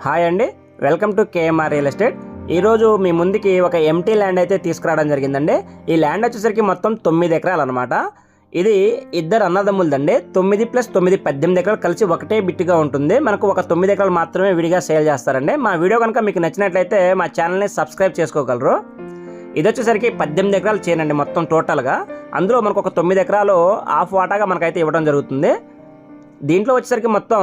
Hi అండి, welcome to KMR real estate. ఈరోజు మీ ముందుకి ఒక ఎంటీ ల్యాండ్ అయితే తీసుకురావడం జరిగిందండి. ఈ ల్యాండ్ వచ్చేసరికి మొత్తం 9 ఎకరాలు అనమాట. ఇది ఇద్దరు అన్నదమ్ములదండి. 9+9 18 ఎకరాలు కలిసి ఒకటే బిట్టుగా ఉంటుంది. మనకు ఒక 9 ఎకరాలు మాత్రమే విడిగా సేల్ చేస్తారండి. మా వీడియో కనుక మీకు నచ్చినట్లయితే మా ఛానల్ని సబ్స్క్రైబ్ చేసుకోగలరు. ఇది వచ్చేసరికి 18 ఎకరాలు చేయనండి మొత్తం టోటల్గా. అందులో మనకు ఒక 9 ఎకరాలు హాఫ్ వాటాగా మనకైతే ఇవ్వడం జరుగుతుంది. దీంట్లో వచ్చేసరికి మొత్తం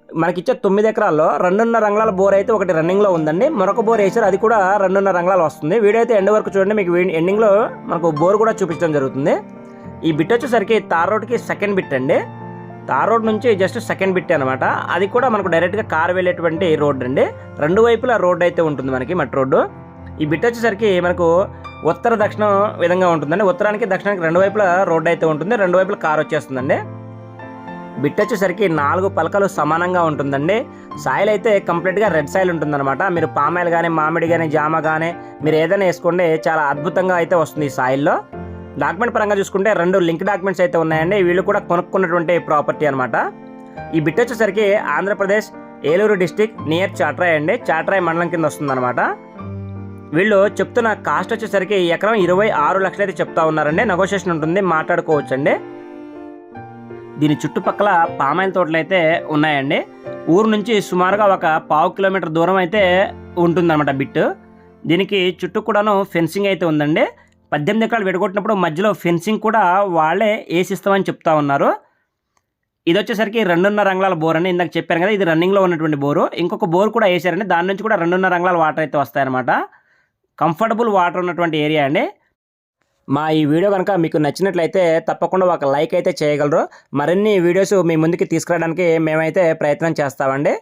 మనకిచ్చే 9 ఎకరాల్లో 2.5 అంగుళాల బోర్ అయితే ఒకటి రన్నింగ్లో ఉందండి. మరొక బోర్ వేసారు, అది కూడా 2.5 అంగుళాలు వస్తుంది. వీడియో అయితే ఎండ్ వరకు చూడండి, మీకు ఎండింగ్లో మనకు బోర్ కూడా చూపించడం జరుగుతుంది. ఈ బిట్ వచ్చేసరికి తార్ రోడ్కి సెకండ్ బిట్ అండి. తార్ రోడ్ నుంచి జస్ట్ సెకండ్ బిట్ అనమాట. అది కూడా మనకు డైరెక్ట్గా కారు వెళ్ళేటువంటి రోడ్ అండి. రెండు వైపులా రోడ్ అయితే ఉంటుంది మనకి, మట్టి రోడ్డు. ఈ బిట్ వచ్చేసరికి మనకు ఉత్తర దక్షిణం విధంగా ఉంటుందండి. ఉత్తరానికి దక్షిణానికి రెండు వైపులా రోడ్ అయితే ఉంటుంది, రెండు వైపులా కారు వచ్చేస్తుందండి. బిట్ వచ్చేసరికి 4 పలకలు సమానంగా ఉంటుందండి. సాయిల్ అయితే కంప్లీట్గా రెడ్ సాయిల్ ఉంటుందన్నమాట. మీరు పామాయిల్ కానీ, మామిడి కానీ, జామ కానీ మీరు ఏదైనా వేసుకోండి, చాలా అద్భుతంగా అయితే వస్తుంది ఈ సాయిల్లో. డాక్యుమెంట్ పరంగా చూసుకుంటే 2 లింక్ డాక్యుమెంట్స్ అయితే ఉన్నాయండి. వీళ్ళు కూడా కొనుక్కున్నటువంటి ప్రాపర్టీ అనమాట. ఈ బిట్ వచ్చేసరికి ఆంధ్రప్రదేశ్ ఏలూరు డిస్టిక్ నియర్ చాట్రాయ్ అండి. చాట్రాయ్ మండలం కింద వస్తుందన్నమాట. వీళ్ళు చెప్తున్న కాస్ట్ వచ్చేసరికి ఎకరం 26 లక్షలు అయితే చెప్తా ఉన్నారండి. నెగోషియేషన్ ఉంటుంది, మాట్లాడుకోవచ్చండి. దీని చుట్టుపక్కల పామాయిల్ తోటలు అయితే ఉన్నాయండి. ఊరు నుంచి సుమారుగా ఒక 1/2 కిలోమీటర్ దూరం అయితే ఉంటుందన్నమాట బిట్. దీనికి చుట్టూ కూడాను ఫెన్సింగ్ అయితే ఉందండి. 18 ఎకరాలు విడగొట్టినప్పుడు మధ్యలో ఫెన్సింగ్ కూడా వాళ్ళే వేసిస్తామని చెప్తా ఉన్నారు. ఇది వచ్చేసరికి 2.5 అంగుళాల బోర్ అని ఇందాక చెప్పాను కదా, ఇది రన్నింగ్లో ఉన్నటువంటి బోరు. ఇంకొక బోర్ కూడా వేసారండి, దాని నుంచి కూడా 2.5 అంగుళాల వాటర్ అయితే వస్తాయన్నమాట. కంఫర్టబుల్ వాటర్ ఉన్నటువంటి ఏరియా అండి. మా ఈ వీడియో కనుక మీకు నచ్చినట్లయితే తప్పకుండా ఒక లైక్ అయితే చేయగలరు. మరిన్ని వీడియోస్ మీ ముందుకి తీసుకురావడానికి మేమైతే ప్రయత్నం చేస్తామండి.